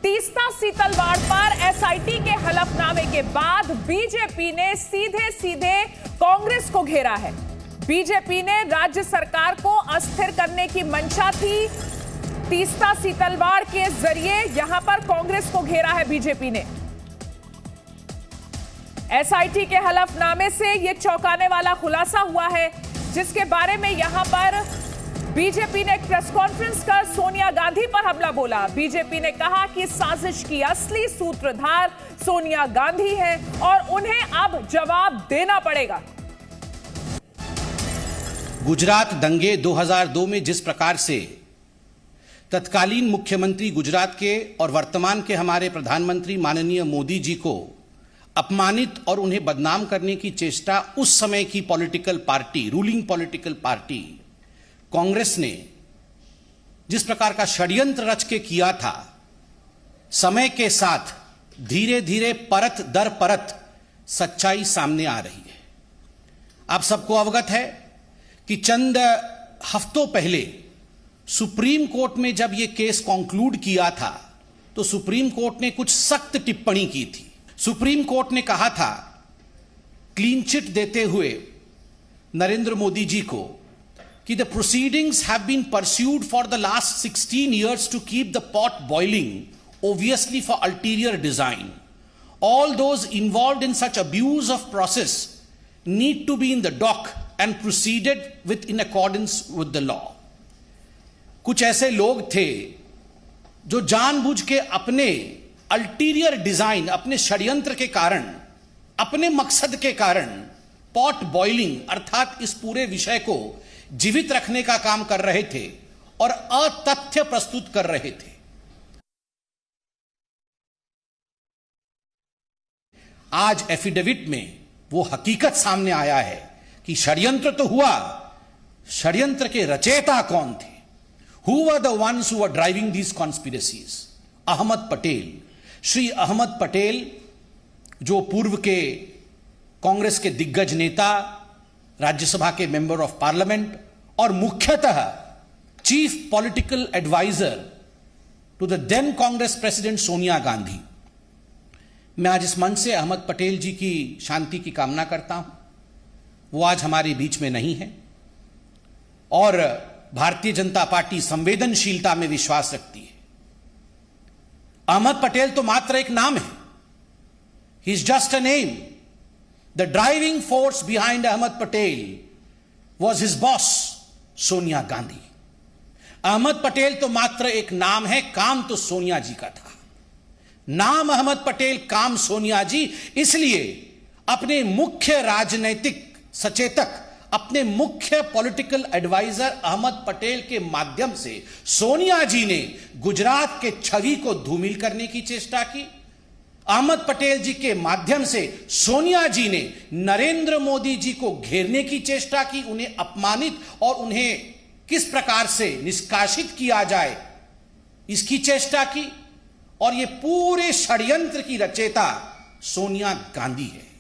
तीस्ता सीतलवाड़ पर एसआईटी के हलफनामे के बाद बीजेपी ने सीधे सीधे कांग्रेस को घेरा है। बीजेपी ने राज्य सरकार को अस्थिर करने की मंशा थी। तीस्ता सीतलवाड़ के जरिए यहां पर कांग्रेस को घेरा है बीजेपी ने। एसआईटी के हलफनामे से यह चौंकाने वाला खुलासा हुआ है, जिसके बारे में यहां पर बीजेपी ने एक प्रेस कॉन्फ्रेंस कर सोनिया गांधी पर हमला बोला। बीजेपी ने कहा कि साजिश की असली सूत्रधार सोनिया गांधी है और उन्हें अब जवाब देना पड़ेगा। गुजरात दंगे 2002 में जिस प्रकार से तत्कालीन मुख्यमंत्री गुजरात के और वर्तमान के हमारे प्रधानमंत्री माननीय मोदी जी को अपमानित और उन्हें बदनाम करने की चेष्टा उस समय की political party, ruling political party Congress ने जिस प्रकार का षड्यंत्र रच के किया था, समय के साथ धीरे धीरे परत दर परत सच्चाई सामने आ रही है। आप सबको अवगत है कि चंद हफ्तों पहले सुप्रीम कोर्ट में जब यह केस कंक्लूड किया था तो सुप्रीम कोर्ट ने कुछ सख्त टिप्पणी की थी। सुप्रीम कोर्ट ने कहा था, क्लीन चिट देते हुए नरेंद्र मोदी जी को, कि the proceedings have been pursued for the last 16 years to keep the pot boiling, obviously for ulterior design. All those involved in such abuse of process need to be in the dock and proceeded with in accordance with the law. कुछ ऐसे लोग थे जो जानबूझ के अपने ulterior design, अपने षड्यंत्र के कारण, अपने मकसद के कारण पॉट बॉइलिंग अर्थात इस पूरे विषय को जीवित रखने का काम कर रहे थे और अतथ्य प्रस्तुत कर रहे थे। आज एफिडेविट में वो हकीकत सामने आया है कि षड्यंत्र तो हुआ, षड्यंत्र के रचयिता कौन थे? Who were the ones who were driving these conspiracies? Ahmad Patel, Shri Ahmad Patel, जो पूर्व के कांग्रेस के दिग्गज नेता, राज्यसभा के मेंबर ऑफ पार्लियामेंट और मुख्यतः chief political adviser to the then Congress president Sonia Gandhi. मैं आज इस मंच से अहमद पटेल जी की शांति की कामना करता हूं। वो आज हमारे बीच में नहीं है और भारतीय जनता पार्टी संवेदनशीलता में विश्वास रखती है। अहमद पटेल तो मात्र एक नाम है, he is just a name. The driving force behind Ahmed Patel was his boss, Sonia Gandhi. Ahmed Patel तो मात्र एक नाम है, काम तो सोनिया जी का था। नाम अहमद पटेल, काम सोनिया जी, इसलिए अपने मुख्य राजनैतिक सचेतक, अपने मुख्य पॉलिटिकल एडवाइजर अहमद पटेल के माध्यम से सोनिया जी ने गुजरात के छवि को धूमिल करने की चेष्टा की। अहमद पटेल जी के माध्यम से सोनिया जी ने नरेंद्र मोदी जी को घेरने की चेष्टा की, उन्हें अपमानित और उन्हें किस प्रकार से निष्कासित किया जाए इसकी चेष्टा की। और यह पूरे षड्यंत्र की रचयिता सोनिया गांधी है।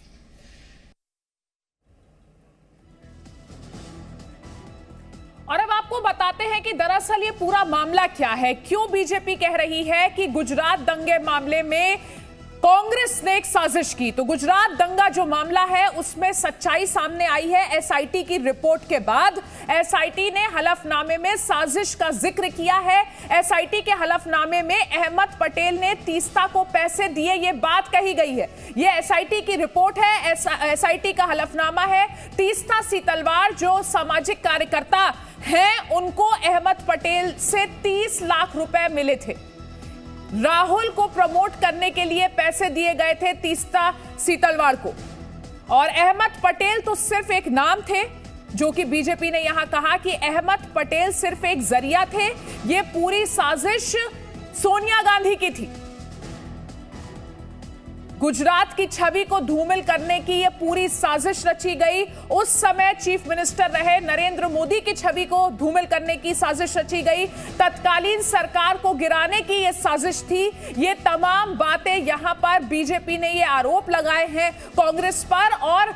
और अब आपको बताते हैं कि दरअसल ये पूरा मामला क्या है, क्यों बीजेपी कह रही है कि गुजरात दंगे मामले में कांग्रेस ने एक साजिश की। तो गुजरात दंगा जो मामला है उसमें सच्चाई सामने आई है एसआईटी की रिपोर्ट के बाद। एसआईटी ने हलफनामे में साजिश का जिक्र किया है। एसआईटी के हलफनामे में अहमद पटेल ने तीस्ता को पैसे दिए, ये बात कही गई है। ये एसआईटी की रिपोर्ट है, एसआईटी का हलफनामा है। तीस्ता सीतलवाड़ जो सामाजिक कार्यकर्ता हैं, उनको अहमद पटेल से 30 लाख रुपए मिले थे। राहुल को प्रमोट करने के लिए पैसे दिए गए थे तीस्ता सीतलवाड़ को, और अहमद पटेल तो सिर्फ एक नाम थे, जो कि बीजेपी ने यहां कहा कि अहमद पटेल सिर्फ एक जरिया थे। यह पूरी साजिश सोनिया गांधी की थी। गुजरात की छवि को धूमिल करने की यह पूरी साजिश रची गई। उस समय चीफ मिनिस्टर रहे नरेंद्र मोदी की छवि को धूमिल करने की साजिश रची गई। तत्कालीन सरकार को गिराने की यह साजिश थी। ये तमाम बातें यहां पर बीजेपी ने ये आरोप लगाए हैं कांग्रेस पर, और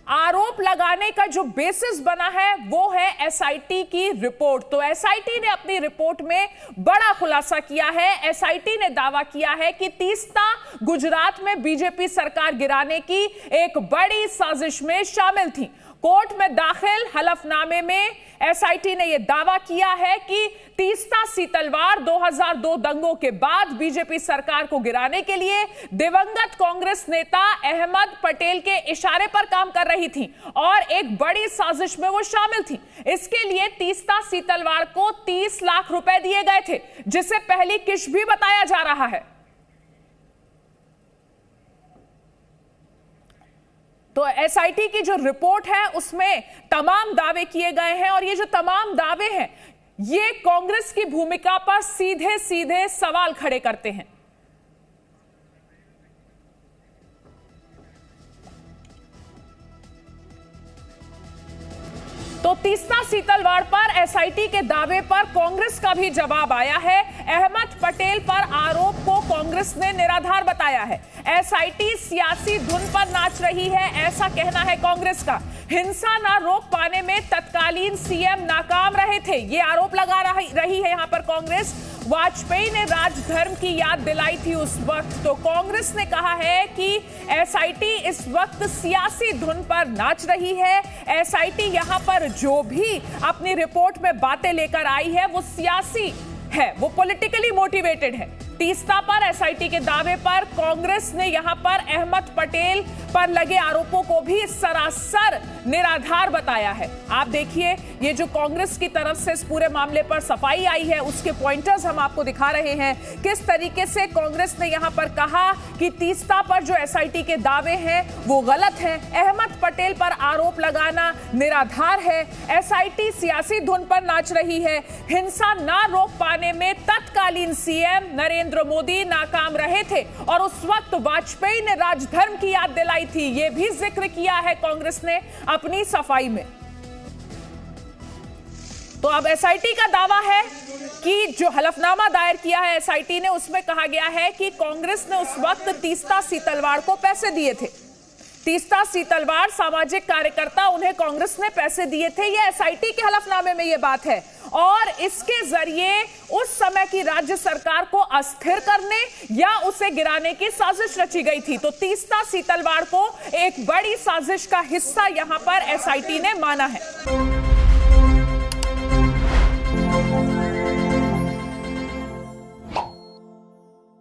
आरोप लगाने का जो बेसिस बना है वो है एसआईटी की रिपोर्ट। तो एसआईटी ने अपनी रिपोर्ट में बड़ा खुलासा किया है। एसआईटी ने दावा किया है कि तीस्ता गुजरात में बीजेपी सरकार गिराने की एक बड़ी साजिश में शामिल थी। कोर्ट में दाखिल हलफनामे में एसआईटी ने यह दावा किया है कि तीस्ता सीतलवाड़ 2002 दंगों के बाद बीजेपी सरकार को गिराने के लिए दिवंगत कांग्रेस नेता अहमद पटेल के इशारे पर काम कर रही थी और एक बड़ी साजिश में वो शामिल थी। इसके लिए तीस्ता सीतलवाड़ को 30 लाख रुपए दिए गए थे, जिसे पहली किश भी बताया जा रहा है। तो एसआईटी की जो रिपोर्ट है उसमें तमाम दावे किए गए हैं और ये जो तमाम दावे हैं ये कांग्रेस की भूमिका पर सीधे सीधे सवाल खड़े करते हैं। तो तीस्ता सीतलवाड़ पर एसआईटी के दावे पर कांग्रेस का भी जवाब आया है। अहमद पटेल पर आरोप को कांग्रेस ने निराधार बताया है। एसआईटी सियासी धुन पर नाच रही है, ऐसा कहना है कांग्रेस का। हिंसा ना रोक पाने में तत्कालीन सीएम नाकाम रहे थे, ये आरोप लगा रही है यहां पर कांग्रेस। वाजपेयी ने राजधर्म की याद दिलाई थी उस वक्त। तो कांग्रेस ने कहा है कि एसआईटी इस वक्त सियासी धुन पर नाच रही है। एसआईटी यहां पर जो भी अपनी रिपोर्ट में बातें लेकर आई है वो सियासी है, वो पॉलिटिकली मोटिवेटेड है। तीस्ता पर एसआईटी के दावे पर कांग्रेस ने यहां पर अहमद पटेल पर लगे आरोपों को भी सरासर निराधार बताया है। आप देखिए, ये जो कांग्रेस की तरफ से इस पूरे मामले पर सफाई आई है उसके पॉइंटर्स हम आपको दिखा रहे हैं। किस तरीके से कांग्रेस ने यहां पर कहा कि तीस्ता पर जो एसआईटी के दावे हैं वो गलत हैं, अहमद पटेल पर आरोप लगाना निराधार है, एसआईटी सियासी धुन पर नाच रही है, हिंसा ना रोक पाने में तत्कालीन सीएम नरेंद्र मोदी नाकाम रहे थे और उस वक्त वाजपेयी ने राजधर्म की याद दिलाई थी, यह भी जिक्र किया है कांग्रेस ने अपनी सफाई में। तो अब एसआईटी का दावा है कि जो हलफनामा दायर किया है एसआईटी ने उसमें कहा गया है कि कांग्रेस ने उस वक्त तीस्ता सीतलवाड़ को पैसे दिए थे। तीस्ता सीतलवाड़ सामाजिक कार्यकर्ता, उन्हें कांग्रेस ने पैसे दिए थे, यह एसआईटी के हलफनामे में यह बात है और इसके जरिए उस समय की राज्य सरकार को अस्थिर करने या उसे गिराने की साजिश रची गई थी। तो तीस्ता सीतलवाड़ को एक बड़ी साजिश का हिस्सा यहां पर एसआईटी ने माना है।